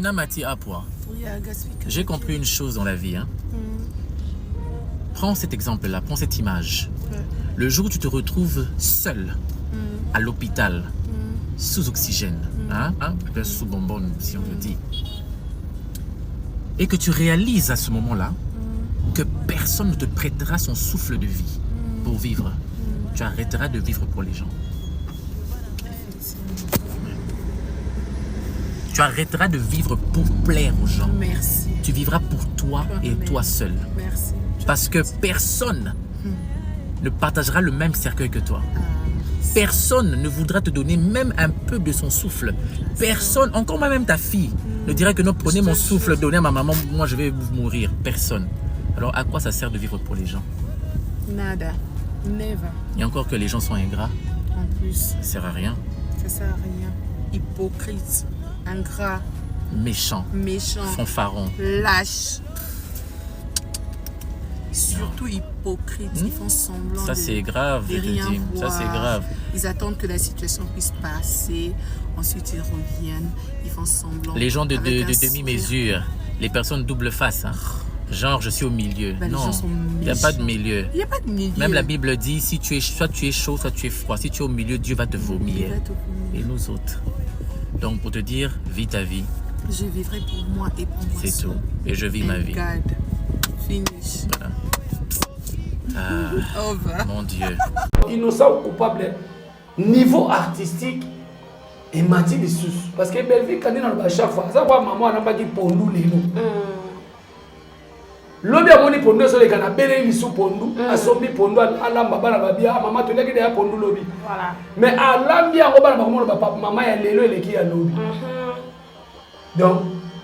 Amina Mati Apwa, j'ai compris une chose dans la vie. Hein. Prends cet exemple-là, prends cette image. Le jour où tu te retrouves seul à l'hôpital, sous oxygène, sous bonbonne, si on veut dire, et que tu réalises à ce moment-là que personne ne te prêtera son souffle de vie pour vivre, tu arrêteras de vivre pour les gens. Tu arrêteras de vivre pour plaire aux gens. Merci. Tu vivras pour toi et toi seul. Merci. Parce que personne ne partagera le même cercueil que toi. Personne ne voudra te donner même un peu de son souffle. Personne, encore même ta fille, ne dira que non, prenez mon souffle, donnez à ma maman, moi je vais mourir. Personne. Alors à quoi ça sert de vivre pour les gens? Nada. Never. Et encore que les gens sont ingrats. En plus. Ça ne sert à rien. Ça sert à rien. Hypocrite. Ingrat. Méchant. Méchant. Fanfaron. Lâche. Surtout hypocrite. Ils font semblant ça c'est grave, de rien voir. Ça c'est grave. Ils attendent que la situation puisse passer. Ensuite ils reviennent. Ils font semblant. Les gens de demi-mesure. Les personnes double face. Hein. Genre je suis au milieu. Non, il n'y a pas de milieu. Il n'y a pas de milieu. Même la Bible dit, si tu es, soit tu es chaud, soit tu es froid. Si tu es au milieu, Dieu va te vomir. Et nous autres. Donc pour te dire, vis ta vie. Je vivrai pour moi et pour moi. C'est tout. Et je vis ma vie. God. Finish. Voilà. Over. Mon Dieu. Innocent ou coupable, niveau artistique, et mati de sous. Parce que Belle-Vie, quand on a chaque fois, ça va, maman n'a pas dit pour nous les noms. L'homme a monné pour nous, sur les canapés, ils sont pour nous, à sommi pour nous, à l'amba, à la bia, maman, tu l'as dit pour nous lobby. Voilà. Mais à l'ambia, maman, elle est le qui a lobby. Donc,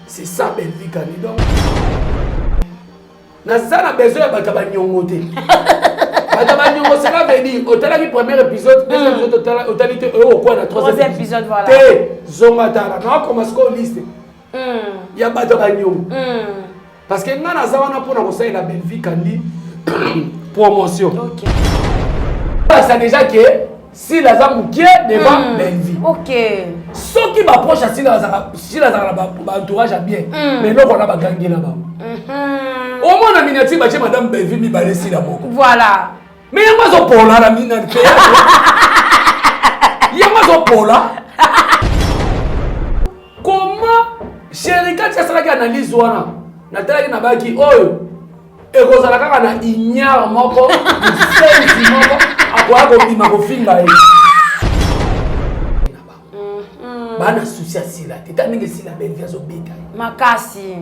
c'est ça, Belle-Vie, quand on donc. Nous avons besoin de Batabanyongoté. Batabanyongo, cela veut dire, au dernier premier épisode, deuxième épisode, au dernier au quoi, la troisième épisode, voilà. T, Zongatara, non, comme ce qu'on liste. Il y a Batabanyongo. Parce que nous avons pour nous la Belle-Vie Kandi promotion. Ok. Ça déjà que si la zamu qui est devant Belle-Vie. Ok. Ceux qui m'approchent si la entourage a bien, mais nous on a pas gagné là-bas. Au moins la miniature bah madame Belle-Vie mi balesi la moko. Voilà. Mais il y a pas pour là la miniature. Il y a pas pour là. Comment chérie quand tu as ça qui analyse wana nataki na baki oyo ekozala kaka na ignare moko sensi moko akoya kobima kofinga ye bana susi asila te ta ndenge esila Belle-Vie azobeta ye makasi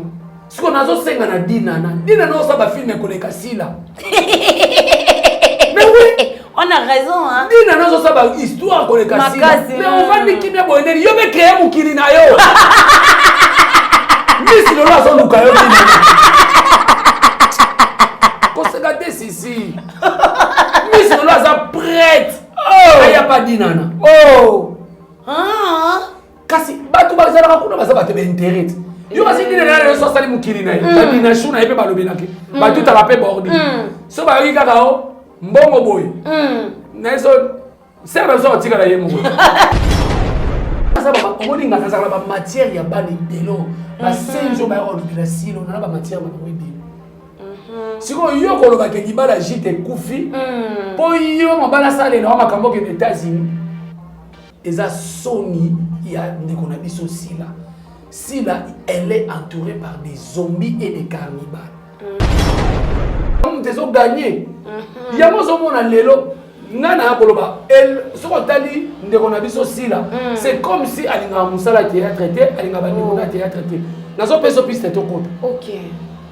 siko nazosenga na dina naosa bafilme koleka sila. Mais oui, on a raison hein. Dina nazosa ba histoire koleka sila. Mais on va nikimia boyendeli yo me créer mukili na yo. Miss Lolo azoluka yo dina. Koseka te sisi. Miss Lolo aza prête. Oh, aya pas dina na. Oh. Kasi batu bazala kuna bazaba te intérêt. Yo vas dire là so sali mukili na ye dina shuna ebe balobelaki batu ta pape bordi so ba yi kaka o mbongo boy na so serve so tika la ye mo ça ba on dit ngaka za ba matière ya bali belo ba senjo ba on de la silo na ba matière ba ko bi siko yo ko lo ba ke libala jite kufi po yo mo bala sale na makambo ke États-Unis eza soni ya ndeko na biso sila. Sila, elle est entourée par des zombies et des cannibales. Ils ont gagné. Il y a un lelo, nana koloba. Elle, ce qu'on t'a dit, c'est comme si elle a musala théâtre traité, elle a un théâtre traité. Dans son peso piste est au compte. Ok.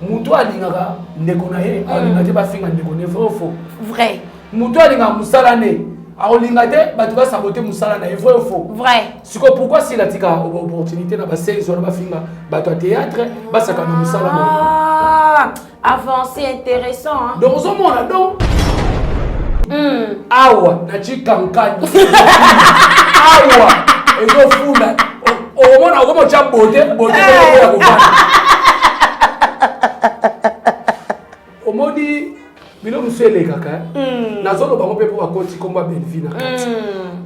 Moutou a dit nga nekonaye, elle a dit pas finir nekonaye vrai ou faux. Vrai. Moutou a dit nga musala ne. Alors l'ingate, bah tu vas saboter musala na vrai ou faux. Vrai. Siko pourquoi si la tika opportunité na ba 16 ans ba finga ba to théâtre, ba saka na musala na. Ah, avancé intéressant hein. Donc on mona donc. Awa na chi kankani. Awa et do funda. O mona ko cha bote ya ko ba. O modi bilo musele kaka nazolo bango pe pour akoti komba Belle-Vie na kati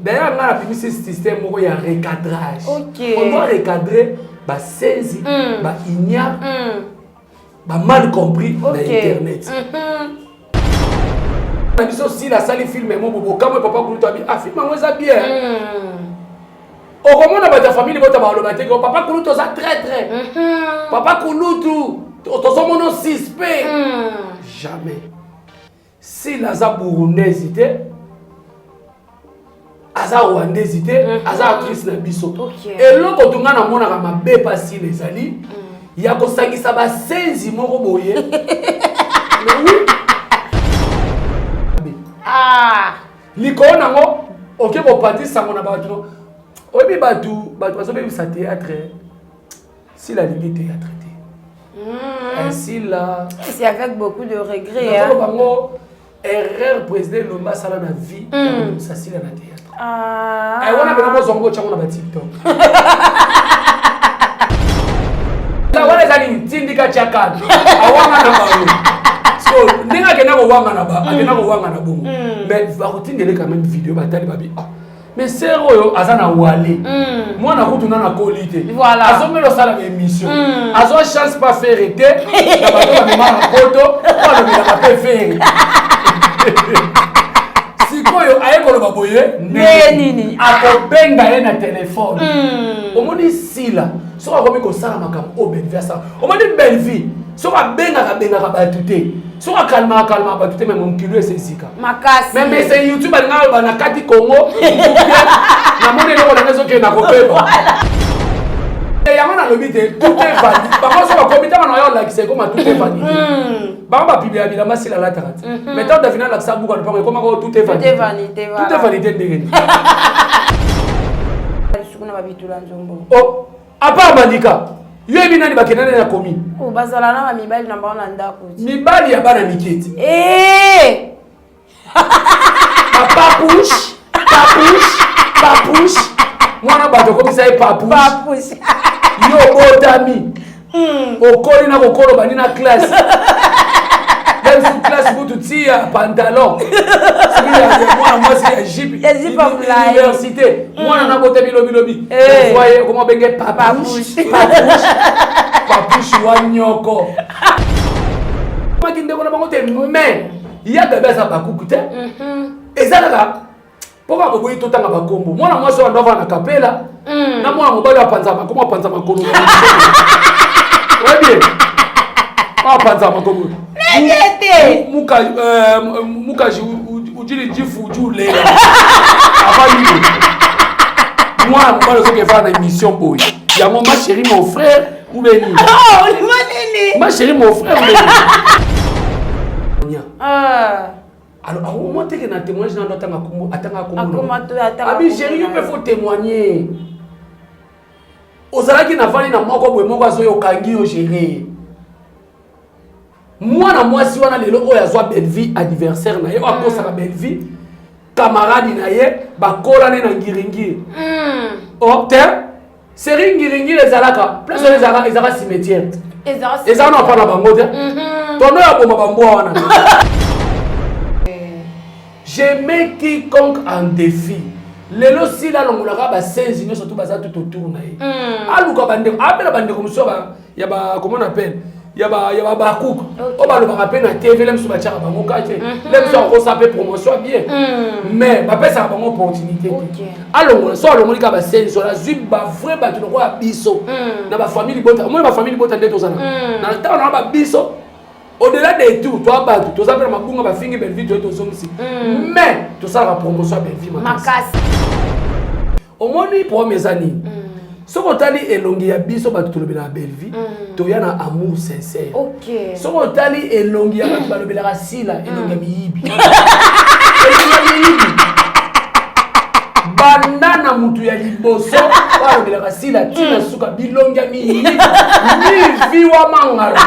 d'ailleurs on a mis ce système moko ya recadrage on doit recadrer basenzi baignare mal compris na internet na biso si la sali film mo bobo kamwe papa kulutu abi film mo eza bien okomona ba ta famille bota ba loba te ko papa kulutu za très papa kulutu tozomona suspect jamais si la za burundaise te aza rwandaise te aza actrice na biso eloko tunga na mona ka mabe pasi les ali ya kosangisa basenzi moko boye likona ngo oke bopatisa ngo na bato oyebi bato bazobebisa théâtre si la ligne théâtre ainsi là c'est avec beaucoup de regrets bango erreur président Lomba sala na vie ça si la na théâtre ai wana bena mo zongo chango na ba TikTok la wana zali tindika chakana awanga na bawo so ninga kena ko wanga na ba akena ko wanga na bongo mais va rotindele quand même vidéo batali babi mais c'est oyo azana wale mwana kutuna na qualité voilà azomelo sala émission azo chance pas faire été na bato ba mama photo kwa le ba pe faire sikoyo ayekolo baboye nini akobenga ye na telefone omoni sila soki akomi kosala makambo o belle vie asala omoni belle vie soki abengaka bato te soki akalimaka bato te meme mokilo esesika makasi meme se youtube alinga aloba na kati kongo namoni eloko nanga ezokende na kobeba yango nalobi te tout est valide bango so bakomi ntango na yo olakisa ekoma tout est valide bango bapiblia bilamba sila alataka te mais ntango davina alakisa buku alipango ekomaka tout est valide ndenge apart bandika yo yebi nani bakendane na komi bazala na bamibali na bango na ndako mibali ya bana miketi papush mwana bato komisa ye papush yo botami okoli na kokolo bani na classe même si classe kutu tia pantalon mwana mwasi ya jipe université mwana na botami lobi voyez comment benge papush wanyoko makindeko na bango te mais ya bebe eza bakuku te eza kaka pourquoi boboyi totanga bakombo mwana mwasi oyo andova na kapela na mwana mobali apanza makolo bien apanza makolo mukaji ujili jifu ujulela avaliwe mwana mobali ozoki efana na émission boye yango ma chérie mon frère ou beni ma chérie mon frère ou beni alors au moment que na témoignage na ndotanga kombo atanga kombo abi chérie yo pe faut témoigner ozalaki na vani na moko boye moko azo yokangi yo chérie mwana mwasi wana lelo oyo azwa belle vie anniversaire na ye akosaka belle vie camarade na ye bakolane na ngiringiri te série ngiringiri ezalaka plus ezalaka cimetière ezalaka na mpana bango te tono ya boma bambwa wana je mets quiconque en défi lelo si la longolaka basenzi nyonso to baza tout autour na ye aluka bandeko apela bandeko mosusu ya ba comment on appelle ya ba bakuku o balobaka mpe na tv lemso batiaka bango kate lemso akosa mpe promotion bien mais bapesaka bango opportunité te alongola so alongoli ka basenzi so azwi bavrai bato lokola biso na bafamille bota omoni bafamille bota nde tozana na ntango na babiso au-delà de tout toi bato toza mpe na mabunga bafingi belle vie toye tozongisi mais tosalaka promotion ya belle vie makasi omoni problème eza nini soki otali elongi ya biso bato tolobelaka belle vie toya na amour sincère soki otali elongi ya bato balobelaka sila elongi ya miyibi elongi ya miyibi banda na mutu ya liboso balobelaka sila tina suka bilongi ya miyibi miviwa mangala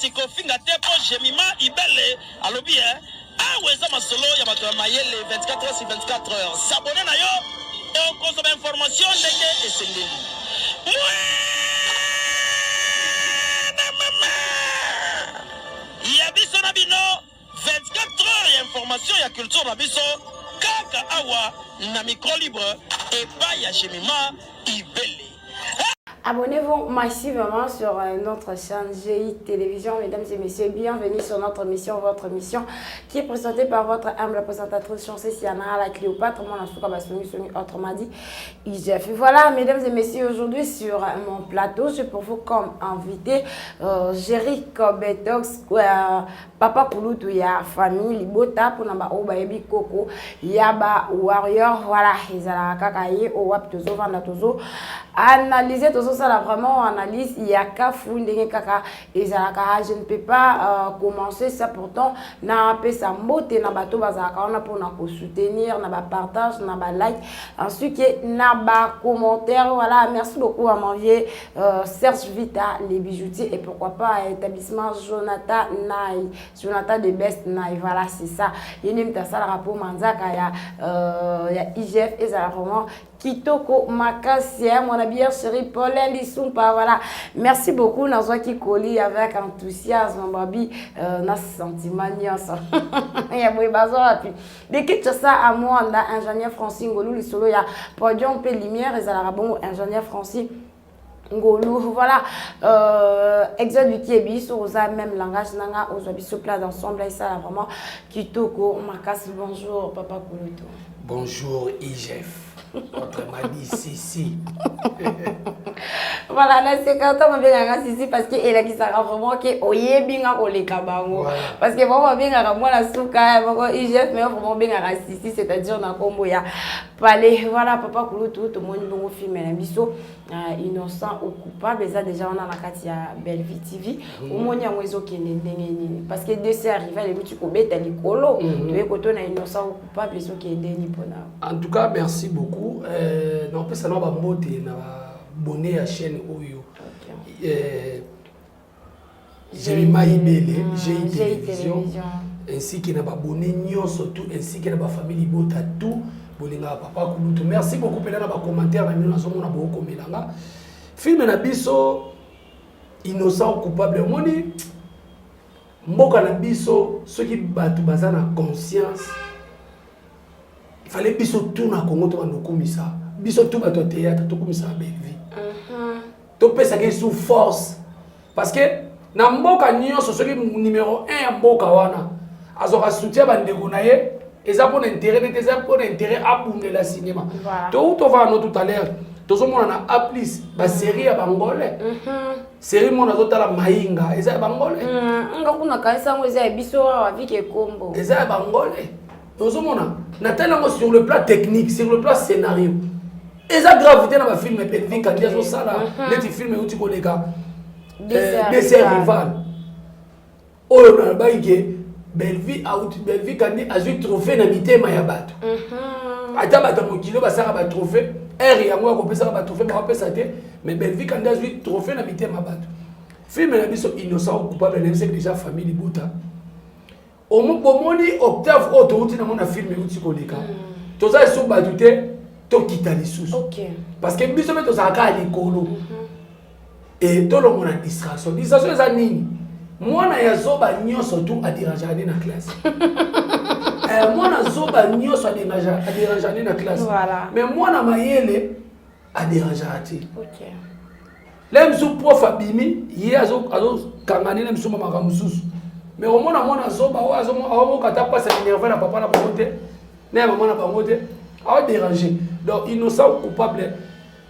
siko finga te po Jemima Ibele alobi awa eza masolo ya bato ya mayele 24 heures sur 24 heures. S'abonner na yo et consommer information ndenge esengeli. Ya biso na bino 24 heures ya information ya culture na biso kaka awa na micro libre et pas ya Jemima Ibele. Abonnez-vous massivement sur notre chaîne GI Télévision, mesdames et messieurs. Bienvenue sur notre mission, votre mission, qui est présentée par votre humble présentatrice Chancé Siana, la Cléopâtre, mon Asuka Bassoumi, autrement dit, IGF. Voilà, mesdames et messieurs, aujourd'hui sur mon plateau, j'ai pour vous comme invité Jerry Kobetox, Papa Kouloutou, ya famille, Libota, pour namba Oba Ebi Koko, Yaba Warrior, voilà, ils ont kakaye, Owap Tozo, Vanda Tozo, analyser Tozo. Ça là vraiment analyse il y a qu'à fouiller kaka et ça je ne peux pas commencer ça pourtant na pe sa mbote na bato bazaka on a pour na soutenir na ba partage na ba like ensuite na ba commentaire voilà merci beaucoup à mon vieux Serge Vita les bijoutiers et pourquoi pas établissement Jonathan Nai Jonathan de Best Nai voilà c'est ça il y a ça rapport manzaka ya IGF et ça vraiment Kitoko Makassi, mon ami chéri Paulin Lissumpa, voilà. Merci beaucoup, Nazwa qui colle avec enthousiasme, babi, na sentiment, il y a beaucoup besoin. Dès que tu ça à moi, on a ingénieur Francis Ngolou, le solo, il y a Podium P Lumière, et ça la bon ingénieur Francis Ngolou, voilà. Exode du Kiebi, sur même langage, nanga, aux habits place d'ensemble, et ça vraiment Kitoko Makassi, bonjour, Papa Kouloutou. Bonjour, IGF. Autrement dit, Sissi. Voilà, là, c'est quand on vient à Sissi parce qu'il a dit ça vraiment que oye bien à les kabango. Parce que vraiment bien à moi la souka, vraiment IGF, mais vraiment bien à Sissi, c'est-à-dire dans Combo ya palais. Voilà, Papa Kouloutou, tout le monde bon film un biseau innocent ou coupable. Ça déjà on a la carte ya Bellevue TV. Au moins il y a un oiseau qui est né parce que dès c'est arrivé les petits coubets t'as les colos. Tu es quand on a innocent ou coupable, les autres qui est né En tout cas, merci beaucoup. Non, ça n'a pas monté na abonné à la chaîne Oyo. Jemima Ibele, GI Télévision, ainsi que n'a pas abonné Nyon surtout, ainsi que n'a pas famille Bota tout. Bolinga Papa Kouloutou. Merci beaucoup pour les commentaires. Nous avons beaucoup de film na biso innocent ou coupable. Moni mboka na biso ceux qui battent bazana conscience. Il fallait biso tout na Congo to bandokumisa. Biso tout bato théâtre to kumisa Bellevue. To pesa ke sous force parce que na mboka nyonso soki numéro 1 ya mboka wana azoka soutien bandeko na ye eza pour intérêt à bundela cinéma. To va no tout à l'heure. Tozo mona na applis ba série ya bangolais. Série mona zotala Mainga eza bangolais. Ngakuna kanisa ngo eza biso wa vike kombo. Eza bangolais. Tozo mona na sur le plan technique, sur le plan scénario. Et ça gravité dans ma film Bellevue quand il y a ça là, les films où tu connais gars. DC rival. Oh na baïge Bellevue quand il a eu trophée na mitema ya bato. Ata bato mokilo basara ba trophée, R ya moi ko pesa ba trophée ba pesa te, mais Bellevue quand il a eu trophée na mitema bato. Film na biso innocent ou coupable na c'est déjà famille Bota. Au moment octave autoroute na mon film où tu connais gars. Toza so baduté to kita lisusu. OK. Parce que biso meto za ka likolo. Et to lo mona distraction. Distraction eza nini? Mwana ya zoba nyonso tout a déranger na classe. Mwana zoba nyonso a déranger na classe. Voilà. Mais mwana mayele a déranger ati. OK. Lem sou prof abimi, yi azo kangani lem sou mama mususu. Mais au moins mwana zoba o azo mo kata pas s'énerver na papa na bonté. Na maman na bonté. A déranger. Donc innocent ou coupable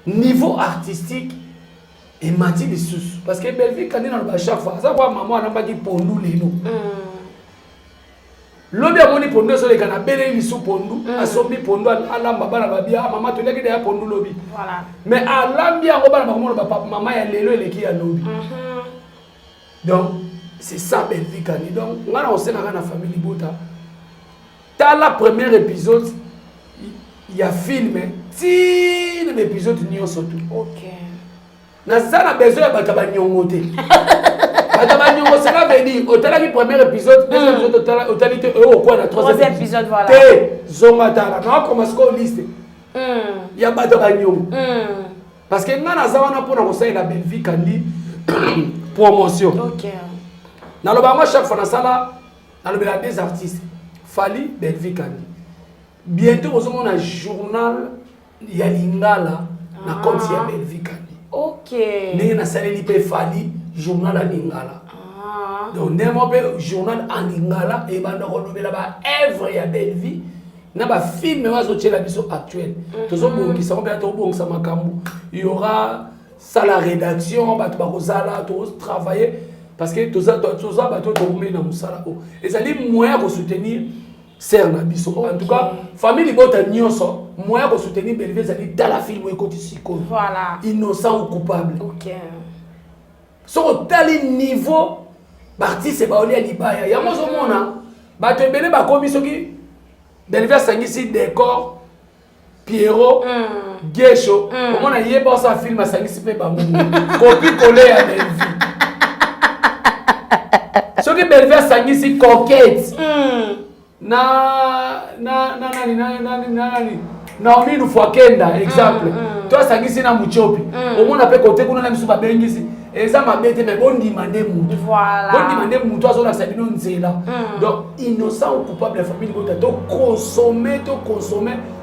niveau artistique et mati lisusu parce que Bellevue quand on a chaque fois ça quoi maman n'a pas dit pondu lelo. Lobi amoni pondu so le kana bele lisu pondu asombi pondu alamba bana babia maman to leki ya pondu lobi. Voilà. Mais alambi yango bana maman papa maman ya lelo eleki ya lobi. Donc c'est ça Bellevue quand donc on a aussi na famille Bota. Dans la première épisode il y a film si l'épisode n'y surtout. OK. Na ça na besoin ya bataba nyongote. Batabanyongo, cela veut dire, au talaki premier épisode, deuxième épisode, au talaki au quoi la troisième épisode, voilà. Te zongatala, non comme ce qu'on liste. Il y a Batabanyongo. Parce que nous avons pour nous la belle vie kandi promotion. OK. Dans le bas chaque fois dans ça dans le des artistes. Fali belle vie kandi. Bientôt vous aurez un journal ya lingala na compte ya belle vie kandi. OK. Né na saleli pe Fali journal à lingala. Donc némo pe journal en lingala et banda ko lobela ba œuvre ya belle vie. Na ba film wazo tshela biso actuel. Tozo bongisa ko ba to bongisa makambo. Il y aura ça la rédaction ba to ba kozala to travailler parce que toza ba to tomber na musala o. Et ça les moyens pour soutenir ser na biso. En tout cas, famille bota nyonso, moyen pour soutenir Belle Vie zali dans la film e koti siko. Voilà. Innocent ou coupable. OK. Sur tel niveau artiste ba oli alibaya. Ya mozo mona ba to ebele ba komi soki Belle Vie sangisi décor Pierrot Gesho comment on y est pas ça film sangisi pe ba mungu copie coller à Belle Vie. Soki Belle Vie sangisi coquette na Naomi Nufwakenda exemple toi sangisi na muchopi au moins après côté kuna na misu ba bengisi eza mabete mais bon demander mutu voilà bon demander mutu azola sabino nzela donc innocent ou coupable la famille ko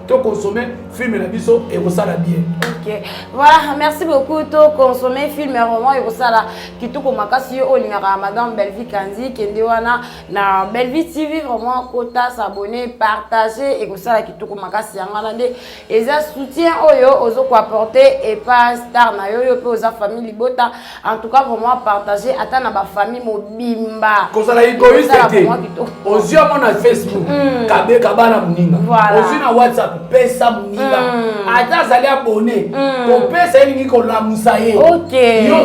to consommer film na biso et ça bien. OK. Voilà, merci beaucoup to consommer film vraiment et ça là qui tout comme makasi o lingara madame Belle Vie Kandi kende wana na Belle Vie TV vraiment quota s'abonner partager et ça là qui tout comme makasi yanga ndé et ça soutien oyo ozo ko apporter et pas star na yo pe oza famille libota en tout cas vraiment partager ata na ba famille mobimba ko ça la égoïste té ozi mo na Facebook kabe kabana muninga ozi na WhatsApp pesa muninga ata zali abonné ko pesa elingi ko lamusa ye. OK. Yo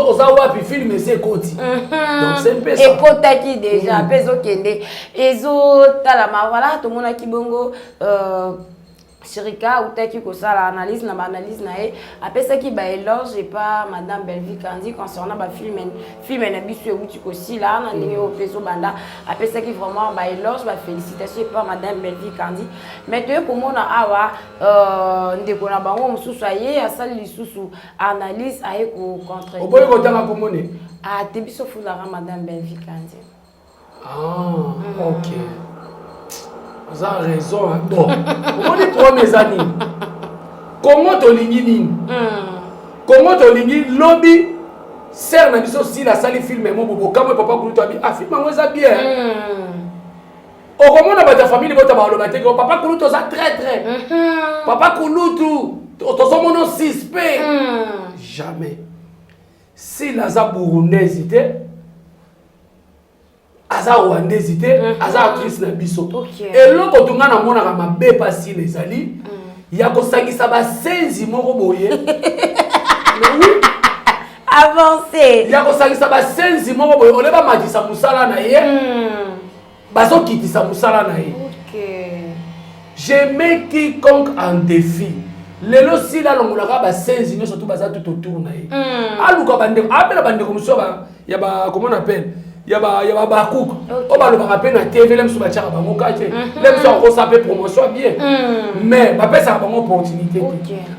oza wapi film c'est koti donc c'est pesa et kotaki déjà peso kende ezo talama voilà to mona kibongo Chirika ou teki ko sala analyse na analyse na e apesa ki ba éloge et pas madame Belle Vie Kandi concernant ba film na biso euti ko sila na ndenge o peso banda apesa ki vraiment ba éloge ba félicitations et pas madame Belle Vie Kandi mais to ko mona awa ndeko na bango mususu aye asali lisusu analyse aye ko contre o boye ko tanga ko mone te biso fulara madame Belle Vie Kandi OK. Vous avez raison. Hein? Bon, on dit pour mes amis. Comment tu lignes comment tu lignes lobby sert na biso si la salle film mo bobo comme papa Kulutu abi ah film ngo za bien. O comment na ba ta famille bota ba lo bateke papa Kulutu za très papa Kulutu to so mono 6p. Jamais. Si la za burundaise aza rwandaise te aza actrice na biso et loko tunga na mona ka mabe pasi les ali ya ko sangisa ba senzi moko boye avancer ya ko sangisa ba senzi moko boye oleba matisa musala na ye bazo kitisa musala na ye. OK. Je mets quiconque en défi lelo si la longolaka ba senzi no surtout baza tout autour na ye aluka bande apela bande comme ça ya ba comment on appelle ya ba bakuk o ba lo ba pe na TV lem so ba tshaka ba mokache lem so ko sa pe promotion bien mais ba pesa ba mo opportunité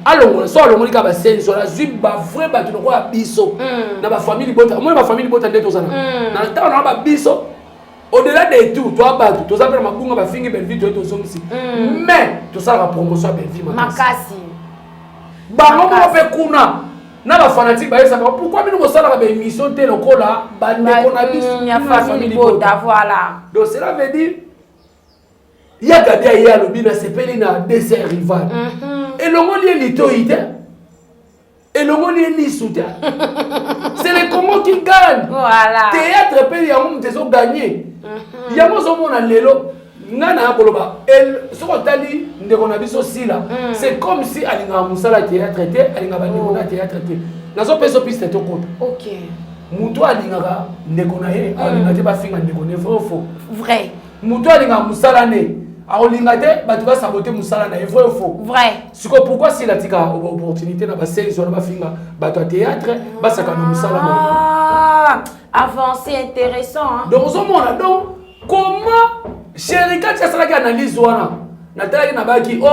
alongo so alongo ka ba senzi so la zib ba vrai ba to ko ya biso na ba famille bota moi ba famille bota ndeto zana na ta na ba biso au-delà de tout toi ba to za pe mabunga ba fingi Belle Vie to so misi mais to sa la promotion Belle Vie makasi ba mo pe kuna na ba fanatique ba yesa pourquoi nous ko sala ba émission te lokola ba ndeko na biso ya famille bota voilà donc cela veut dire il y a gardé hier le bina sepeli na dessert rival et le monde est litoïde et le monde est lisuta c'est les Congo qui gagnent voilà théâtre pe ya mo tezo gagner ya mo zo mona lelo nana koloba el soko tali ndeko na biso sila c'est comme si alinga musala théâtre te alinga bandeko na théâtre te nazo peso piste to kota. OK. Mutu alinga ndeko na ye alinga te ba finga ndeko ne faux vrai mutu alinga musala ne alinga te ba tu ba saboter musala na vrai faux vrai siko pourquoi si la tika opportunité na ba série sur ba finga ba to théâtre ba saka na musala na Ah, avancé, intéressant. Hein? Donc, comment Sherika Tchasalaki analyse wana Nathalie Nabaki, oh,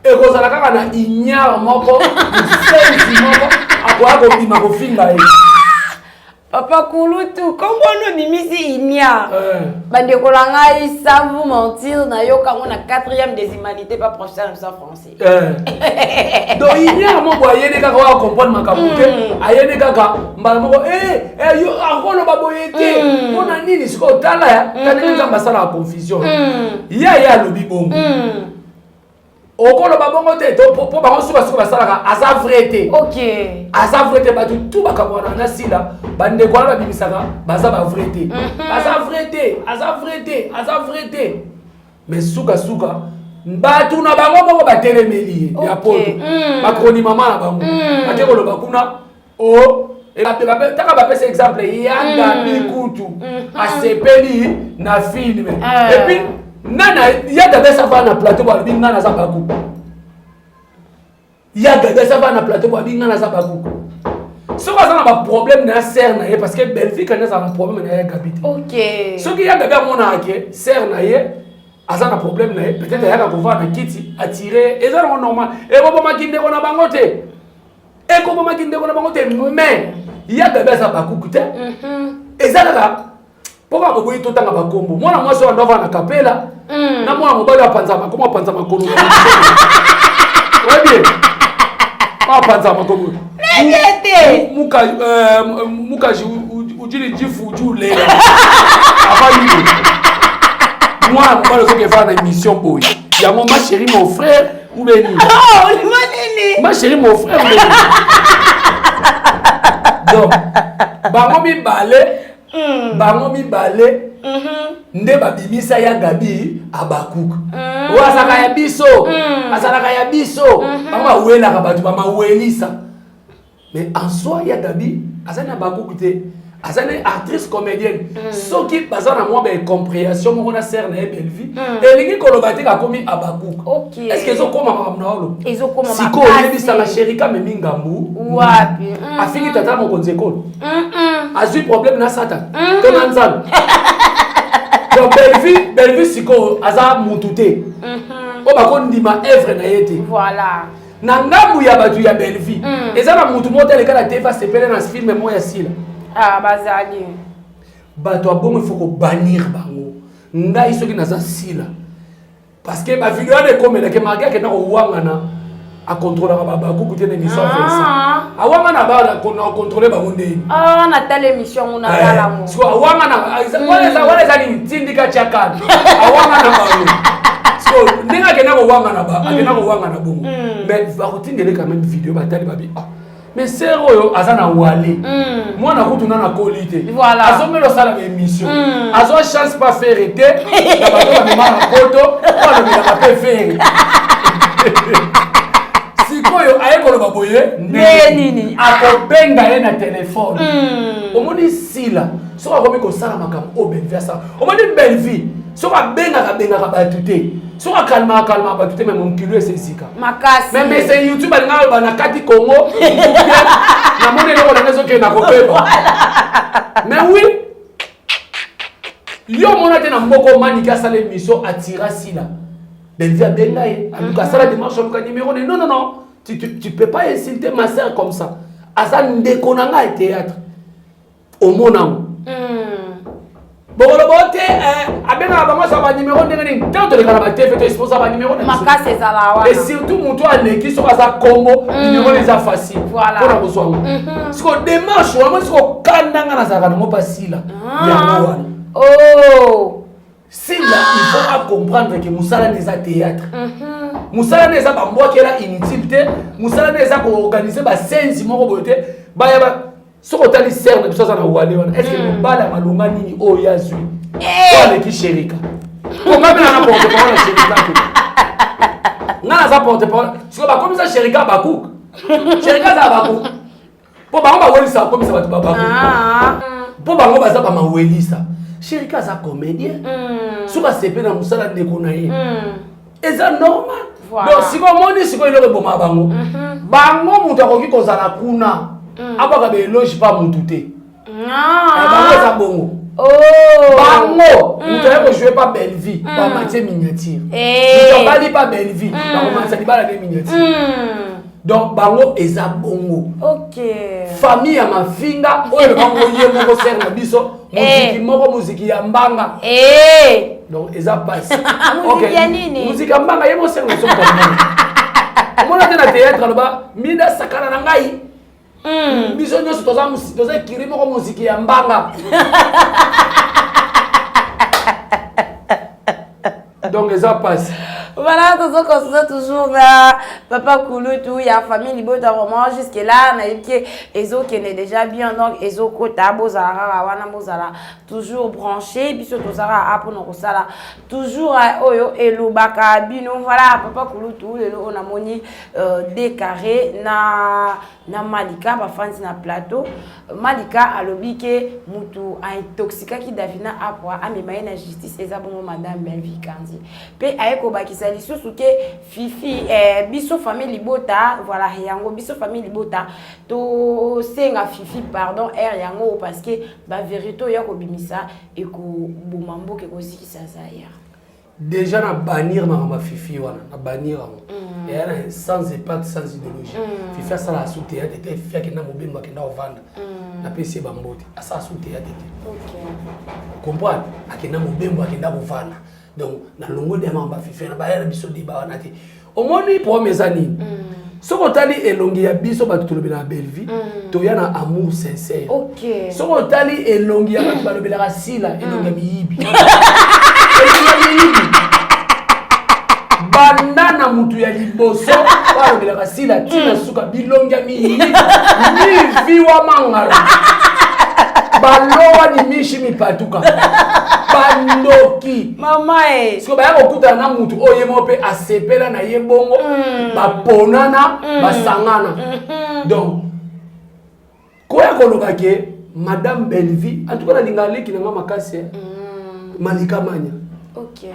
et Rosalaka na ignare moko, sensi moko, akoya kobima kofinga ye. Papa Kouloutou, comment nous nimisi igna? Bande kolanga ils savent vous mentir, na yo quand on a 4e des humanités pas professeur de français. Donc ignare moko ayene kaka wa comprendre makabuke, ayene kaka mbala moko yo akolo baboyete. Mona nini siko tala ya, tani nzamba sala la confusion. Ya lobi bongo. Okolo babongo te to po bango suba basala asa vrete. OK. Asa vrete ba tout bakamwana na sila bande kwa ba bimisaka baza ba vrete. Asa vrete. Mais suka batu na bango moko batelemeli ya poto. Bakroni mama na bango. Bakelo bakuna et taka ba pesa exemple yanga mikutu asepeli na film. Et puis Nana, il y a des savants na plateau pour bien nana zabaku. Il y a des savants na plateau pour bien nana zabaku. Ce qu'on a un problème na serre na parce que Belgique a un problème na Gabi. OK. Ce qui y a Gabi mon aké serre na a un problème na peut-être il y a qu'on va na kiti attirer et ça c'est normal. Et bon makinde ko na bangote. Et ko makinde ko na bangote mais il y a des zabaku te. Et ça là pourquoi vous voyez tout le temps à Bakombo? Moi, je suis en train de capella. Na moi, je suis en train de comment panza makono. Ouais bien. Pas panza makono. Muka ujili jifu ujule. Avant lui. Moi, je suis faire une émission boy. Il y a ma chérie, mon frère ou Béni. Oh, le manene. Ma chérie, mon frère ou Béni. Donc, bango mi balé nde babimisa ya Gabi abakuku wasaka ya biso asalaka ya biso bama wela ka batu bama welisa mais en soi ya Gabi asana bakuku te asana actrice comédienne soki bazana moi be compréhension mo na sœur na belle vie elingi kolobati ka komi abakuku. Est-ce que ezo koma mama na olo ezo koma mama siko yebisa la Sherika me mingambu wapi afiki tata mo konzekolo azui problème na satan ton anzal donc belle vie siko aza mutute o ba ko ndima œuvre na yete voilà na ngambu ya batu ya belle vie ezana mutu motel kala te fa sepele na film mo ya sila bazali bato abongo il faut ko bannir bango ngai soki naza sila parce que ba vidéo ne komela ke marqué ke na ko wangana a contrôler ba bakuku te na émission ça awangana ba ko na contrôler bango ndeni na telle émission on a la mo so awangana wala za ni tindika chakana awangana bango so ndinga ke na ko wangana ba akena ko wangana bongo mais va ko tindele quand même vidéo ba tali ba bi mais c'est royo azana wale moi na kutuna na qualité voilà azomelo sala émission azo chance pas faire été na bato ba mama photo kwa le ba pe faire sikoyo ayekolo baboye nini akobenga ye na téléphone omoni sila so akomi ko sala makambo o benversa omoni belle vie so abenga ka bato te so calma bato te même mon kilo esika makasi mais c'est YouTube alinga ba na kati Congo na moni leko na ngezo ke na kopeba mais oui yo mona te na mboko mani ka sala émission atira sila belle vie benga ye aluka sala démarche aluka numéro non tu peux pas insulter ma sœur comme ça asa ndeko na nga théâtre au monam bolo bote abenga bango sa ba numéro ndenge ni tant de la TV to sponsor ba numéro makasi ezala wa et surtout mutu aleki so baza combo numéro les a facile voilà pour la besoin siko démarche wa mo siko kandanga na saka no pasila ya wana si là il faut comprendre que musala n'est pas théâtre musala n'est pas mbokela inutilité musala n'est pas pour organiser ba sensi moko bote ba ya ba soko tali serre na biso za na wale wana est-ce que mbala malunga nini o yazui wale ki Sherika ko ngabe na porte parole Sherika na za porte parole siko ba komisa Sherika baku Sherika za baku po ba ngoma welisa komisa batu babaku po ba ngoma za ba mawelisa Sherika za comédien suka sepe na musala ndeko na ye eza normal donc siko moni siko ile ko boma bango bango mutu akoki kozala kuna abaka be eloge pas mutu te Bango eza bongo. Bango, mutu ayeko jouer pas belle vie, ba matie miniature. Mutu bali pas belle vie, ba commencer libala de miniature. Donc bango eza bongo. OK. Famille ya mafinga oyo bango ye moko ser na biso, muziki moko muziki ya mbanga. Donc eza passe. OK. Muziki ya mbanga ye moko ser na so bongo. Mona te na théâtre là-bas, mida sakana na ngai. Biso nyonso toza kiri moko muziki ya mbanga. Donc les a passé. Voilà, tout ça qu'on se toujours là, Papa Kouloutou, il y a famille Libota vraiment jusque là, on a dit que Ezo qui est déjà bien, donc Ezo Kota, Bozara, Wana Bozara, toujours branché, puis surtout Zara, Apono Sala, toujours Oyo et Lubaka, Bino, voilà, Papa Kouloutou, on a moni décarré, na Malika, ma fan na plateau, Malika a lobby que Moutou a intoxiqué qui Davina Apwa, a mis na justice, et ça bon madame Belvi Kandi. Pe aeko bakisa lisusu ke Fifi biso famille Libota voilà yango biso famille Libota to senga Fifi pardon yango parce que ba vérité ya ko bimisa et ko bomambo ke ko zikisa zaya déjà na bannir ma Fifi wana na bannir et elle sans impact sans idéologie Fifi ça la sous théâtre était Fifi qui na mobimba qui na vendre na PC bambote ça sous théâtre OK comprendre akina mobimba qui na vendre. Donc, dans le monde de Mamba Fifi, na baïa biso di ba wana te. Au moins ni pour mes amis. So ko tali elongi ya biso ba tulobi na belle vie, to ya na amour sincère. OK. So ko tali elongi ya ba lobela ka sila elongi ya miyibi. Bandana mutu ya liboso ba lobela ka sila tina suka bilongi ya miyibi. Ni viwa mangala. Balowa ni mishi mipatuka. Bandoki mama siko baya kokuta na mutu oye mope asepela na ye bongo baponana basangana donc koya koloka ke madame Belvi en tout cas na lingaleki na makasi Malika Manya. OK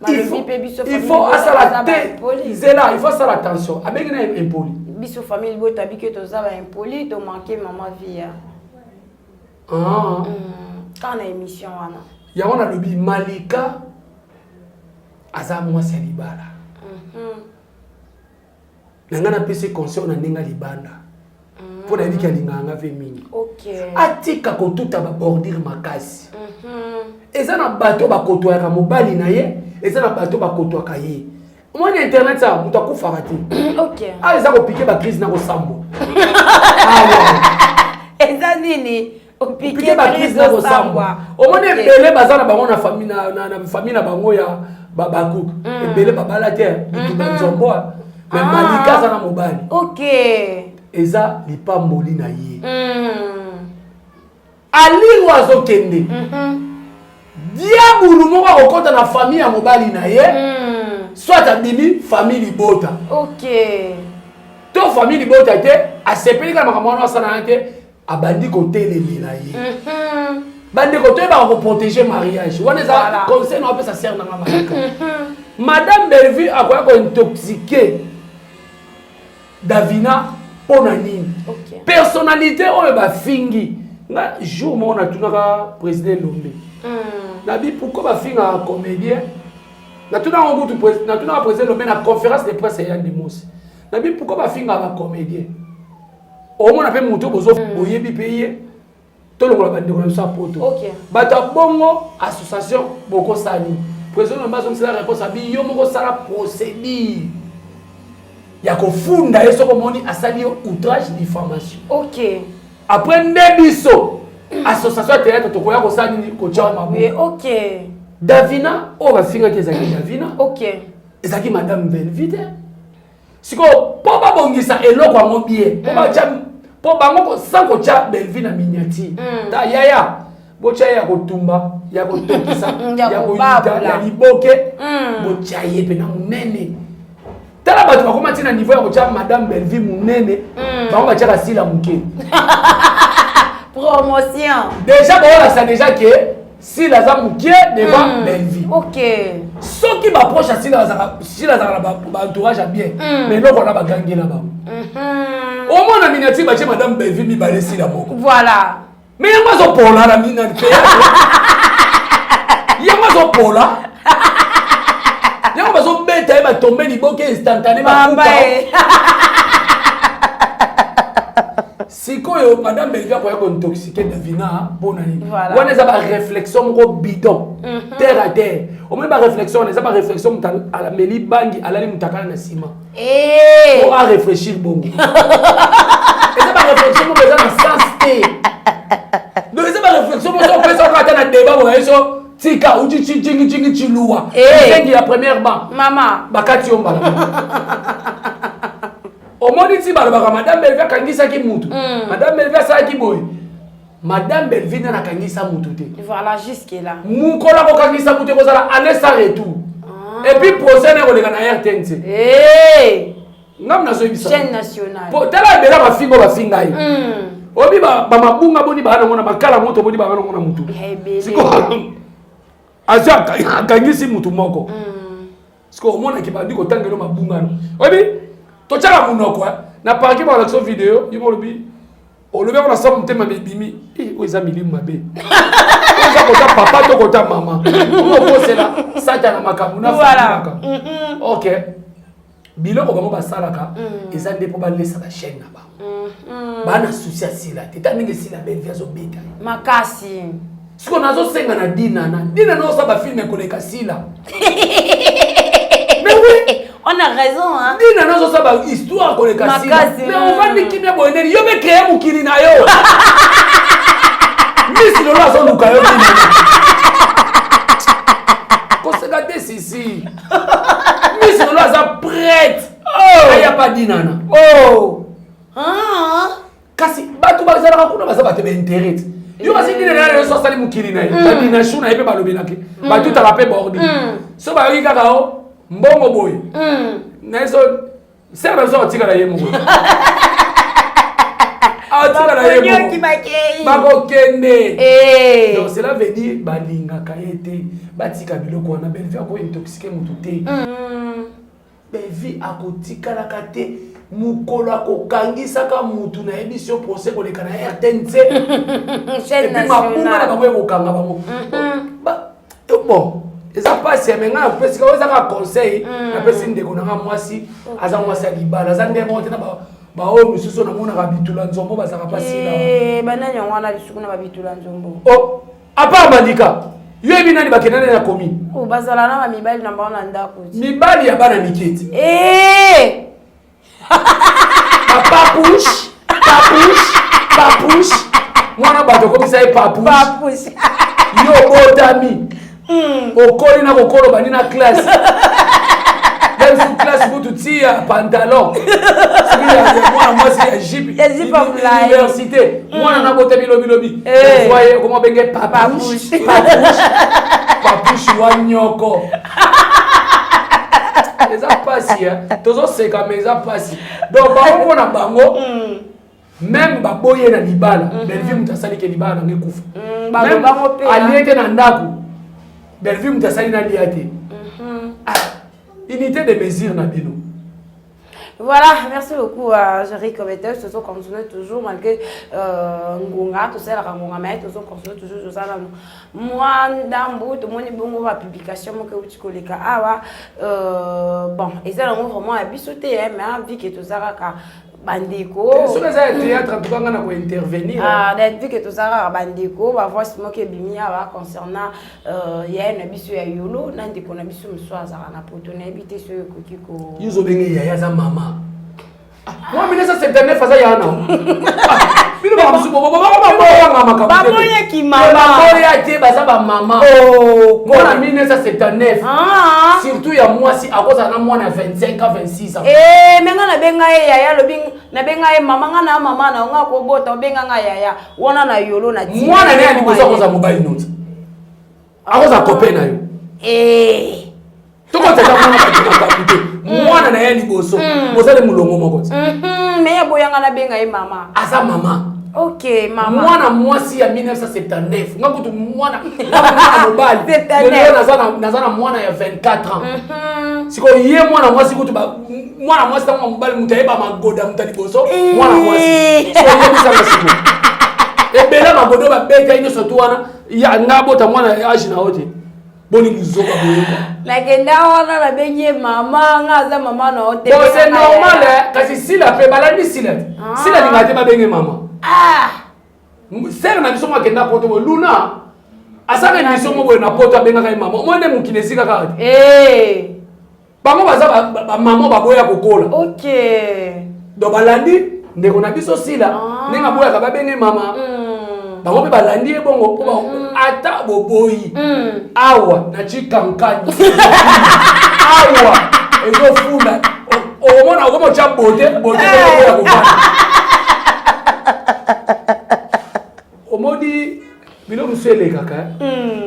il faut asala te zela il faut asala attention abengi na impoli biso famille Libota bike to za ba impoli to manquer maman via quand na émission wana yango na lobi Malika aza mwasi libala nanga na pese conseil na ninga libanda pour na biki alinganga ve mingi OK atika ko tuta ba bordir makasi eza na bato ba kotoya ka mobali na ye eza na bato ba kotoya ka ye mona internet ça muta ku farati OK eza ko piquer ba crise na ko sambo eza nini piquer ba crise na ko sambo o mona belé bazana bango na famille na bango ya babaku belé babala te bitu banzombo mais Malika za na mobali OK eza lipamboli na ye ali wazo kende diabulu moko akokota na famille ya mobali na ye soit abimi famille Libota OK to famille Libota te asepeli kala makambo wana asana te abandi kotelemela ye bandi kote ba ko protéger mariage wana eza conseil na opesa sœur na Malika madame Belvi akoya ko intoxiquer Davina pona nini personnalité oyo ba fingi na jour mo na tunaka président Lombe na bi pourquoi ba finga comédien na tunaka ngutu président na tunaka président Lombe na conférence de presse ya Ndimosi na bi pourquoi ba finga ba comédien o mo na pe muto bozo boyebi payer to longola ba ndeko na sa poto bata bongo association boko sani président Lombe son la réponse abi yo moko sala procédure ya kofunda yeso komoni asali outrage diffamation OK après ndebiso association théâtre to koya ko sani ko chama OK Davina o ba finga ke zaki Davina OK ezaki madame Belvite siko po ba bongisa eloko ngo bien po ba jam po bango ko sanko cha Belvina miniati ta yaya bocha ya kotumba ya kotokisa ya koyita ya liboke bocha yepe na munene tala bato bakoma tina niveau ya kocha madame Belvi munene bango bacha kasila muke promotion déjà bon ça déjà que si la za muke devant Belvi OK soki ba proche si la za ba entourage bien mais loko na ba gangi na ba au moins na miniature bacha madame Belvi mi balesi la moko voilà Mais il y a pas de pola la mine de théâtre. Il y a pas de pola. Il y a pas de bête, il va tomber du bokeh instantanément. Si madame Belvia a intoxiqué Davina, bon année. On a une réflexion bidon, terre à terre. On a une réflexion, on a une réflexion à la Méli Bangi, à la Limutaka na Sima. On va réfléchir bon. Et c'est pas réflexion, on a un sens T. Donc c'est pas réflexion, on a un débat, on a un tika, ou tu loua. C'est la première banque. Maman. Bakati Ombala. Au monde ici, Madame Belvia kangisa ki mutu. Madame Belvia sa ki boy. Madame Belvia na kangisa mutu te. Voilà, jusque là. Mukola ko kangisa mutu ko sala aller sans retour. Et puis procès na ko leka na RTNC. Ngam na so ibisa. Chaîne nationale. Po tala bela ba fingo ba finga yi. Obi ba mabunga boni ba na ngona makala moto boni ba na ngona mutu. Siko. Aza kangisi mutu moko. Siko mona ki ba ndiko tangelo mabunga no. Obi to tchala munoko na parki ba l'action vidéo yimo lobi o lobi on sa mutema bibimi o eza milimu mabe o za kota papa to kota mama o ko sela sata na makamu na voilà. OK biloko bamo basalaka eza ndepo ba lesa la chaîne na ba bana souci asila teta ninge sila Belvia zo beta makasi siko nazo senga na dina no sa ba film koleka sila. Mais oui, on a raison, hein. Dina nazo sa ba histoire ko le kasi. Mais on va ni kimia boeneli. Yo me créer mukiri na yo. Miss Lolo azo luka yo dina. Ko se gade sisi. Miss Lolo aza prête. Oh, ya pas dina na. Oh. Kasi batu ba zara kuna ba sa ba te intérêt. Yo basi dina na yo so sali mukiri na yo. Ba dina shuna ebe ba lobi naki. Ba tout à la paix bordi. So ba yi kaka o. Mbongo boy. Neso serve so tika la yemo. Ah tika la yemo. Bako kende. Donc cela veut dire balinga kaete batika biloko na Belvia ko intoxiquer mutu te. Belvia akotika la kate mukolo akokangisa ka mutu na émission procès ko le kana RTNC. Chaîne nationale. Mapuma na ko kanga bango. Ba bon. Eza passe menga parce que oza ka conseil na pesi ndeko na mwasi aza mwasi alibala aza ndemo tena ba o mususu na mona ka bitula nzombo ba saka pasi la banani ngwana lisuku na ba bitula nzombo oh apa bandika yo ebi nani bakenana na komi o bazala na ba mibali na ba na ndako mibali ya bana miketi papush mwana bato komisa e papush yo botami okoli na kokolo bani na classe même si classe vous tout tire pantalon moi moi c'est Egypte université moi na bote bilobi voyez comment bengue papush wanyoko eza pasi tozo seka mais eza pasi donc bango na bango même baboye na libala Belvia mutasali ke libala ngekufa même aliete na ndako Belvia mutasali na liate. Unité de mesure na bino. Voilà, merci beaucoup à Jerry Cometel. Nous continuons toujours malgré Ngonga, tout ça, la Ngonga, mais nous continuons toujours ça. Moi, Ndambo, tout le monde est bon pour la publication, mon que tu connais ah bon, et ça vraiment à bisoter, mais vu que tout ça bandeko. Sur les théâtres, tout le monde intervenir. Ah, vu que tout ça bandeko, va voir ce que bimia va concernant il y a un bisu ya yolo, n'andi qu'on a bisu msoa za na potone habiter ce kokiko. Yuzo bengi ya za mama. Moi 1979 faza ya na. Bino ba msubo mama ba moye ki mama. Ba moye ate baza ba mama. Oh, moi 1979. Surtout ya moi si akoza na mwana 25 à 26 ans. Menga na benga yaya lobing na benga mama nga na mama na nga ko bota benga nga yaya wona na yolo na ti. Mwana ne alikoza koza mobile note. Akoza copain na yo. Toko teka mwana ba kapite. Mwana na yeli boso. Bozale mulongo moko. Mais ya boyanga na benga mama. Asa mama. OK, mama. Mwana mwasi ya 1979. Ngakutu mwana mobile. Nazana mwana ya 24 ans. Siko ye mwana mwasi kutu ba mwana mwasi tango mobile mutaiba magoda mutali boso. Mwana mwasi. So ye bisa siko. Et bien là, ma godo va bêter, il surtout il y a un abo à moi na âge na hote. Boni bizoka boyeko. La kenda wana la benye mama ngaza mama na hote. Bon c'est normal kasi si la pe balandi si la. Si la ngate ba benye mama. Sere na biso makenda poto bo Luna. Asaka biso mo bo na poto abenga kai mama. Mo ne mukinesi kaka. Bango baza ba mama ba boya kokola. OK. Do balandi ndeko na biso sila ndenge boya ka ba benye mama. Bango pe balandi bongo po ata boboyi. Awa na chikankani. Awa ezo funda. O mona ko mo cha bote bote ko ko. Omodi bino musele kaka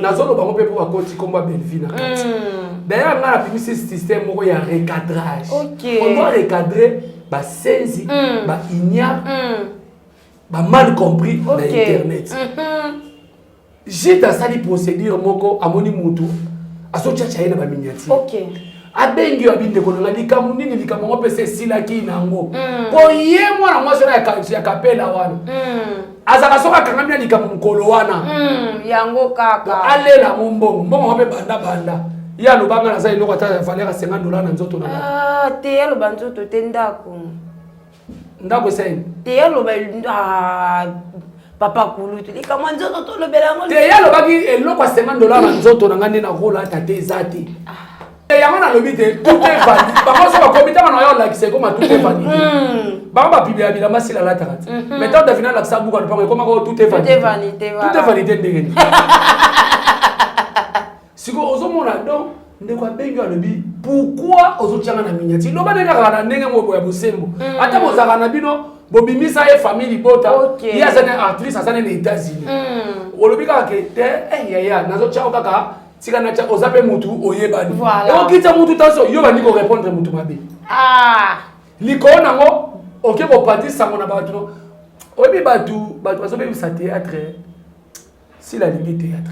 nazolo bango pe pour akoti komba Belvina kati d'ailleurs on a appris ce système moko ya recadrage. On doit recadrer ba senzi ba ignare ba mal compris na internet. J'ai dans ça les procédures moko amoni mutu aso chacha ina ba minyati. Abengi abinde ko na likamu nini likamu ngo pese sila ki nango po ye mwana mwasi na ya kapela wana azaka soka kangamia likamu mkolo wana yango kaka alela mbongo mbongo ngabe banda ya lobanga na sai lokata ya valeur $50 na nzoto na te ya loba nzoto te ndako sai te ya loba papa kulu tu likamu nzoto to lobela ngo te ya lobaki eloko $50 na nzoto na ngande na rola tate zati. Et y'a un lobby de tout est valide. Par contre, sur le comité, on a un c'est comme tout est valide. Par contre, il y a la masse la latarate. Maintenant, on a fini l'accent beaucoup de parler. Comment tout est valide? Tout est validé de si vous avez un don, vous avez un lobby. Pourquoi vous avez un miniature? Vous avez un nègre au bout de Sembo. Attends, vous avez un bino. Bobimi sa e famille bota. Il y a des artistes à les États-Unis. Au lobby, quand ya nazo chao kaka. Si kana cha ozape mutu oyebani. Donc kita mutu taso yo bani ko répondre mutu mabe. Liko nango OK ko partir sango na batu. Obi batu baso be sa théâtre. Si la limite théâtre.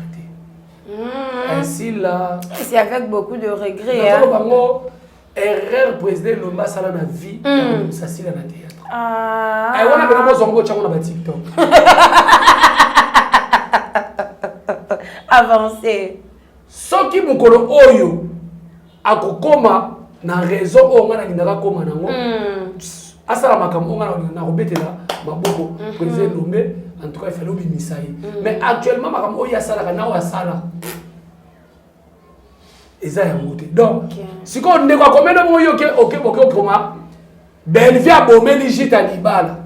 Ainsi là c'est avec beaucoup de regrets hein. Bango erreur président Lomba sala na vie ça si la na théâtre. Ai wana bena mo zongo chango na ba TikTok. Avancer. Soki mukolo oyo akokoma na raison o ngana ndaka koma nango asala makambo ngana na robetela maboko président Lombe en tout cas il fallait obimisa mais actuellement makambo oyo asala kana o asala eza ya moté donc siko ndeko akomena mo yo OK koma Belvia bomeli jita libala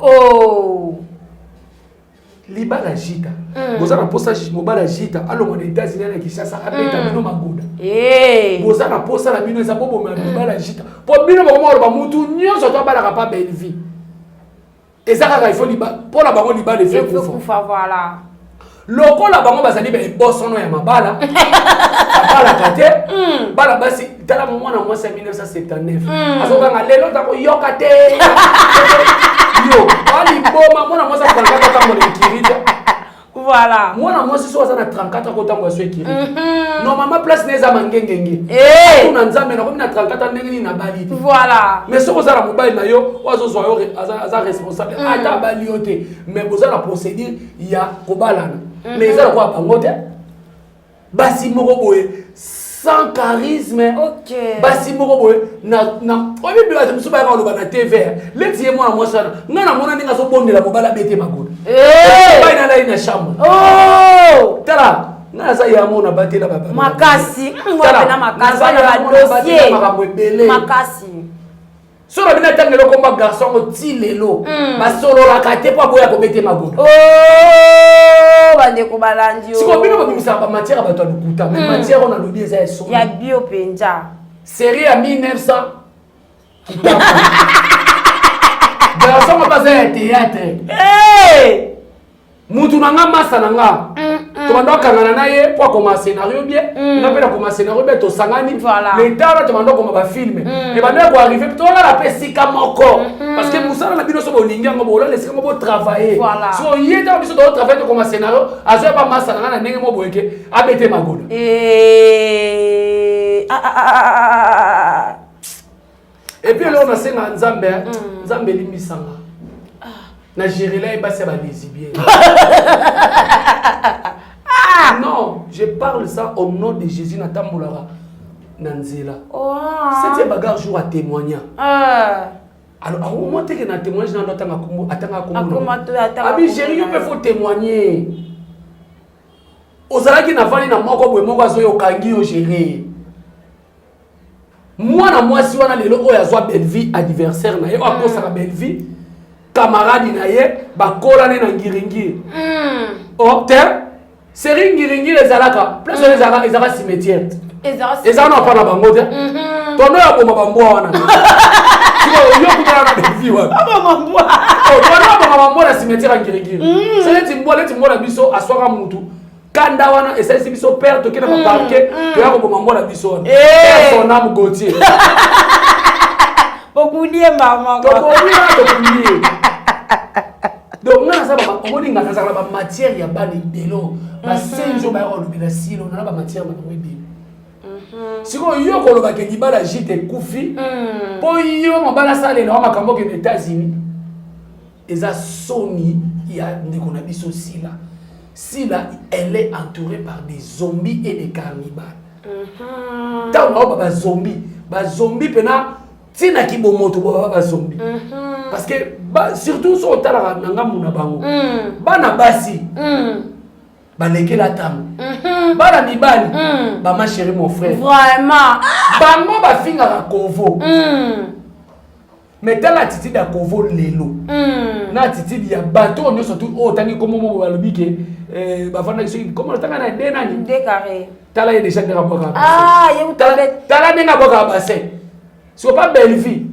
libala jita boza na posa mobala jita alongo na États-Unis na Kinshasa abeta bino magoda boza na posa na bino eza bobo ma libala jita po bino bako ba mutu nyonso to bala ka pa Belvi ezaka ka il faut libala pour la bango libala fait kufa voilà lokola bango bazali ba bosono ya mabala bala kate bala basi tala mwana mwasa 1979 azobanga lelo tako yoka te yo ali boma mwana mwasa 34 tango le kirita voilà mwana mwasi so azana 34 ko tango aswe kirita normalement place neza mangengenge tuna nzambe na komina 34 ndenge na bali voilà mais so kozala mobile na yo ozo zo yo aza responsable ata bali yote mais bozala procédure ya kobalana mais ezala ko bangote basi moko boye sans charisme. Basi moko boye na obi bi bato musuba ka loba na TV. Leti ye mwana mwasana. Ngana mwana ninga so bondela mobala bete magoda. Ba ina la ina chambre. Tala ngana sa ya mona batela baba. Makasi. Ngwa na makasi na dossier. Makasi. Sora bina tangelo komba garçon o tilelo. Ba solo la kate po boya ko bete magoda. Bande ko balandi o. Siko bino bimisa ba matière ba to lukuta, mais matière on a lobi eza eso. Ya bio penja. Série à 1900. Garçon ba za théâtre. Mutu nanga masa nanga. To bando kangana na ye po ko ma scénario bien. Na pela ko ma scénario bien to sangani. Les temps to bando ko ba film. Et bando ko arriver to la pesika moko. Parce que musala na bino so bo linga ngo la laisser ngo travailler. So yeta biso do travailler ko ma scénario, azo ba masa nanga na ndenge mo boyeke abete magoda. Et puis là on a senga nzambe, nzambe limisanga. Na gérer là, il passe à lesbienne. Non, je parle ça au nom de Jésus Natambolara Nanzela. C'était bagarre jour à témoigner. Alors, au moment où tu as témoigné, tu as dit, chérie, il faut témoigner. Aux alliés qui n'ont pas dit, moi, gérer. Moi, si on a les lots, il y a belle vie, adversaire, il y a belle vie, camarade, il y a bakola na ngiringi. Oh, c'est ringiringi les alaka. Plus les alaka cimetière. Les alaka n'ont pas la bango. Ton nom est pour ma bambo. Tu vois, il y a beaucoup de vie. Oh, la cimetière ngiringi. C'est les timbola biso à soir à Moutou. Kanda wana et c'est biso père to qui n'a pas parqué. Tu as comme mambo la biso. Son âme Gauthier. Bokoulié maman. Bokoulié. Donc, on a la matière, il y a pas de délo. La scène, je vais avoir le silo, on a la matière, on a le si on y a un peu de gîte koufi, pour y avoir un salle, on a un peu aux États-Unis. Et ça, Sony, il y a des qu'on a mis aussi là. Si là, elle est entourée par des zombies et des carnivales. Tant on a des zombies, si na ki bomoto ba zombie parce que surtout so tala nanga muna bango bana basi ba lekela tam bana mibali ba ma chérie mon frère vraiment bango ba finga ka kovo mais tala attitude ya kovo lelo na attitude ya bateau nyo surtout o tangi comme mo ba lobi ke ba fana ki comment tanga na de nani de carré tala ye déjà de rapport tala denga boka bassin. Si on pas belle vie,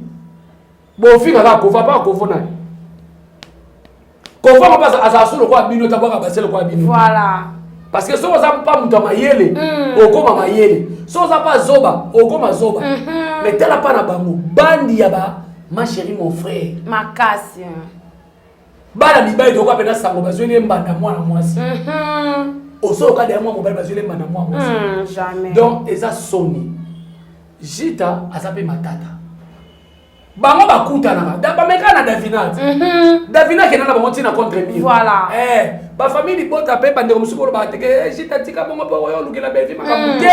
bon fille là, qu'on va pas qu'on va qu'on va pas à ça le quoi bino d'abord à passer le quoi bino. Voilà. Parce que si on n'a pas mon tamayele, au comme mayele, si on n'a pas zoba, au comme zoba. Mais tel a pas na bango, bandi yaba, ma chérie mon frère. Ma casse. Bala bibai de quoi pena sango bazwele mbanda moi na moi si. Au so ka derrière moi mon bal bazwele mbanda moi si. Jamais. Donc et ça sonne. Jita azape matata. Bango bakutana ba meka na Davinat. Davinat ke na bango tina contre mille. Voilà. Ba famille bota pe bande musukolo ba teke Jita tika bongo po yo lukela belle vie makamuke.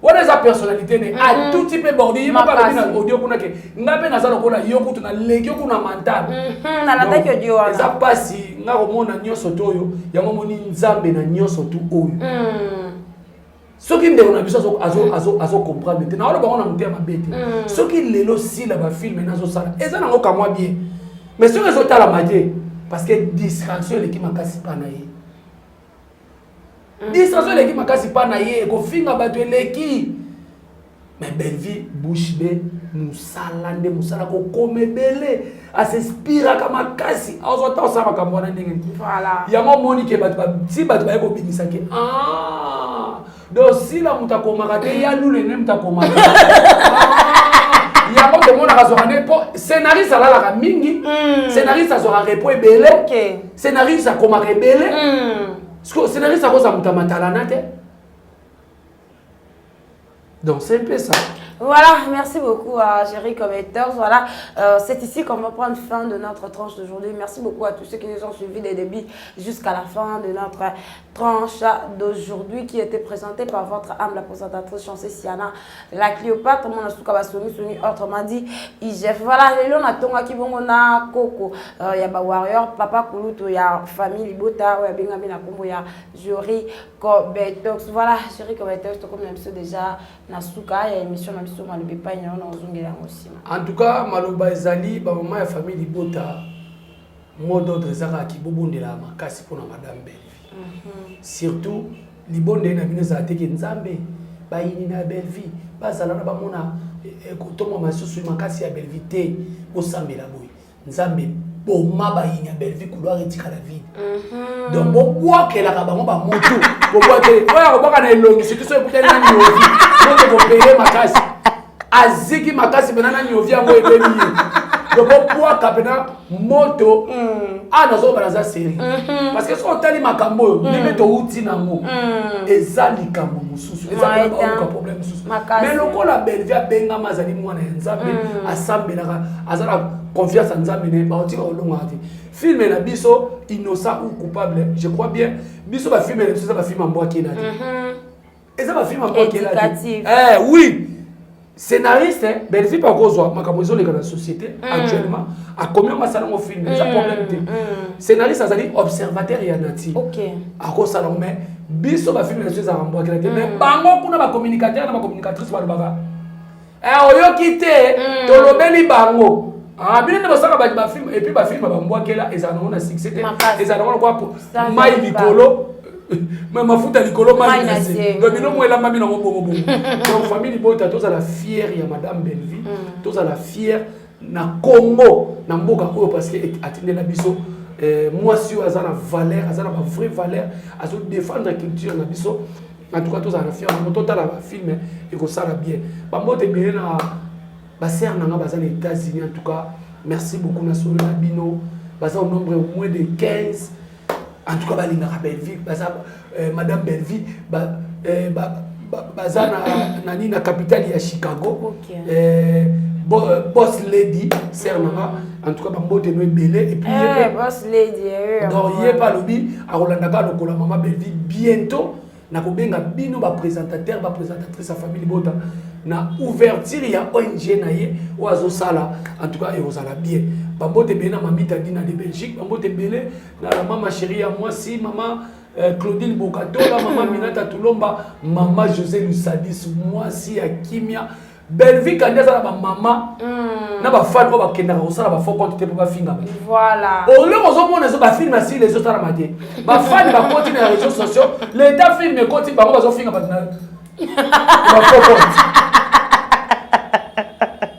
Wona za personnalité ne a tout type bordi yima ba bina audio kuna ke ngape na zalo kona yo kutu na legi yo kuna mental. Na la tête audio wana. Za pasi ngako mona nyoso toyo yango moni nzambe na nyoso tu oyo. Ce qui on a besoin azo comprendre maintenant on va on a monté ma bête ce qui lelo si la ba film na zo sala et ça na ko moi bien mais ce résultat la magie parce que distraction l'équipe makasi pa na ye distraction l'équipe makasi pa na ye ko finga ba de l'équipe mais belle vie bouche be musala ko komebele a s'inspira kama kasi azo ta ça ba kamona ndenge voilà ya mo moni ke ba ti ba ko binisa ke donc si la mutakomaka te ya lule ne mutakomaka ya ko demona ka zorane po scénariste ala la mingi scénariste azora repo ebele scénariste akomaka ebele parce que scénariste akoza mutamatala na te donc c'est un peu ça. Voilà, merci beaucoup à Chérie Commenters. Voilà, c'est ici qu'on va prendre fin de notre tranche d'aujourd'hui. Merci beaucoup à tous ceux qui nous ont suivis des débuts jusqu'à la fin de notre tranche d'aujourd'hui qui était présentée par votre âme, la présentatrice Chancé Siana, la Cléopâtre, mon asuka basoni soni autrement dit IGF. Voilà, les gens n'attendent qui vont na Coco, il y a Warrior, Papa Koulouto, il y a Famille Libota, il y a Bengami Nakombo, il y a Jury Commenters. Voilà, Chérie Commenters, comme même ceux déjà Nasuka, il y a une émission en tout cas, maloba ezali ba maman ya famille Libota mot d'ordre ezaka ki bobondela makasi pour madame Belle. Surtout libonde na bino za teke nzambe ba yini na Belle Vie bazala na ba mona ekotomo masusu makasi ya Belle Vie te osambela boy nzambe boma ba yini ya Belle Vie couloir etika la vie. Donc boboa ke la ba mo ba moto boboa ke oya ko baka na elongi surtout so écouter na nyovi moto ko payer makasi aziki makasi benana nyovi yango ebeli donc boboa ka pena moto ana zo bana za série parce que so tali makambo ni to uti nango ezali kambo mususu ezali ba problème mususu mais lokola Belle Vie abenga mazali mwana nzambe asambelaka azala confiance en nzambe ne ba otika olonga ati film na biso innocent ou coupable, je crois bien biso ba film na biso ça ba film en bois qui est là. Et ça va film en bois qui est là. Oui. Scénariste, Belvi pas kozwa makambo les la société actuellement a combien ma salon au film ça problème scénariste ça dit observateur ya nati OK a ko salon mais biso ba film na biso za en bois qui est là mais bango kuna ba communicateur na ba communicatrice ba baba oyo kité to lobeli bango bien ne basaka ba film et puis ba film ba bois qui est là et ça na succès et ça na quoi mai likolo mais ma futa likolo mai nasi donc bino mo elamba bino bongo bongo donc famille bota tous à la fière ya madame Belvi tous à la fière na Congo na mboka oyo parce que atinde na biso moi si azana valeur azana ba vraie valeur azo défendre la culture na biso en tout cas tous à la fière mo total la film et ko sala bien ba mbote bien na ba sœur na nga bazana les États-Unis en tout cas merci beaucoup na solo na bino baza au nombre au moins de 15. En tout cas, balinga Belvi, madame Belvi, bazana nani na capitale ya Chicago. Boss lady, Sernara. En tout cas, bambote no belé et puis boss lady. Donc yé pas lobby a Rolandaka lokola maman Belvi bientôt na kobenga bino ba présentateur, ba présentatrice sa famille bota na ouverture ya ONG na ye oazo sala en tout cas et osala bien. Bambote bena mamita dina de Belgique, bambote belé na la maman chérie à moi si maman Claudine Bokatola, maman Minata Tulomba, maman José Lusadis, moi si à Kimia. Belvi kandia za ba maman na ba fan ko ba kenda ko sala ba fo compte te ba finga. Voilà. O le ko zo mona zo ba film si les autres ramate. Ba fan ba continue les réseaux sociaux, l'état film continue ba ko ba zo finga ba na. Ba fo compte.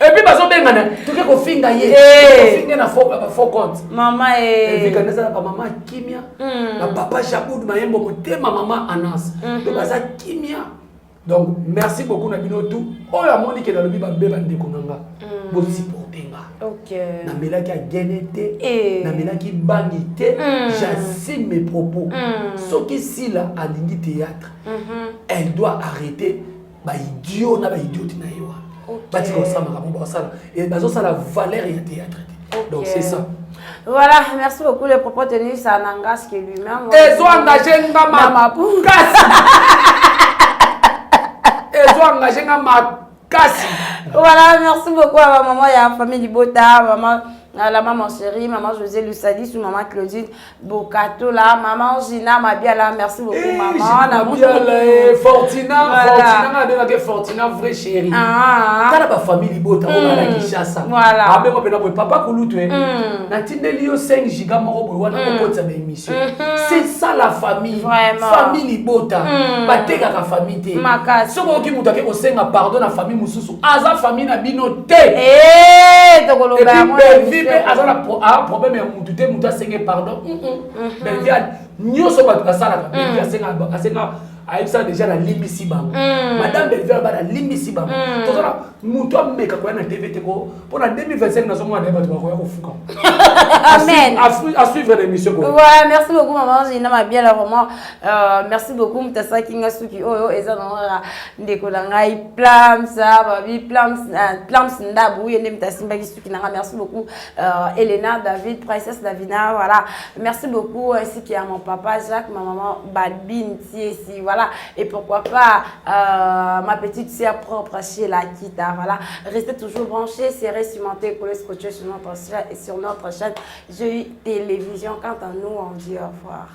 Et puis bazo bengana tuke ko finga ye ko finga na fo compte mama Belvi kandia za ba maman Kimia ba papa Jaboud Mayembo motema maman Anas donc baza Kimia. Donc merci beaucoup na bino tout. Oh la moni ke na lobi ba beba ndeko nanga. Bo supporter nga. OK. Na melaki a genete, na melaki bangité, j'assume mes propos. Ce qui si la alingi théâtre. Elle doit arrêter ba idiot na ba idiot na yo. Ba ti ko sa makambo ba sala. Et bazo sala valeur ya théâtre. Donc c'est ça. Voilà, merci beaucoup les propos tenus à Nangas qui lui-même. Et so engagé nga mama pour voilà, merci beaucoup à ma maman et à la famille Libota, maman, à la maman chérie, maman José Lusadis ou maman Claudine Bokato là, maman Gina Mabiala, merci beaucoup maman. Fortina, Fortina, Fortina, vraie chérie. T'as la famille Libota, on a la Kishasa. Voilà. Ah ben moi papa Kouloutou, Natindeli 5 giga moro wana ko kotsa ba émission. C'est ça la famille. Vraiment. Famille Libota. Bateka ka famille te. Soko ki mutake ko senga pardon na famille mususu. Aza famille na bino te. Tokoloba moi. Azala problème ya mutu te mutu asenge pardon. Belvi nyoso ba kasala. Belvi asenga aïssa déjà la limbisi bango. Madame Belvi ba la limbisi bango. Tozala mutu ameka ko na TVT ko pour la 2025 na somo na ba ko ya ko fuka. Amen. À suivre l'émission. Ouais, merci beaucoup maman Gina Mabia là vraiment merci beaucoup mutasa kinga suki oyo eza na ndeko na ngai plams babi plams ndabu yende mutasimba ki suki nanga merci beaucoup Elena David Princesse Davina voilà merci beaucoup ainsi qu'à mon papa Jacques ma maman Balbinti ici voilà et pourquoi pas ma petite sœur propre chez la Kita voilà restez toujours branchés serrez cimentés collés scotchés sur notre chaîne GI Télévision. Quant à nous, on dit au revoir.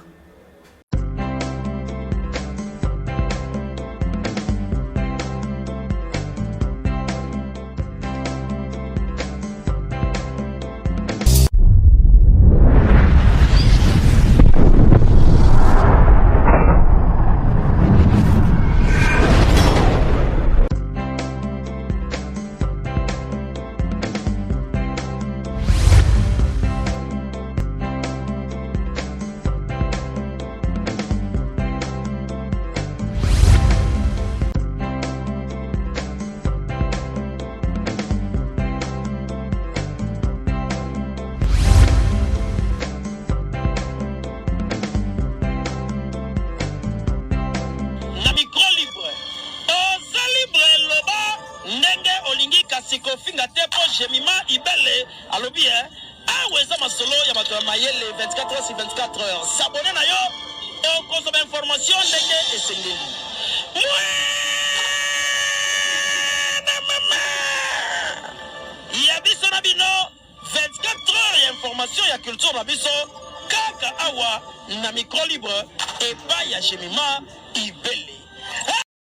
awa eza masolo ya bato ya mayele 24 heures sur 24 heures. S'abonner na yo et on consomme information ndenge esengeli. Ya biso na bino 24 heures ya information ya culture na biso kaka awa na micro libre et pas ya Jemima Ibele.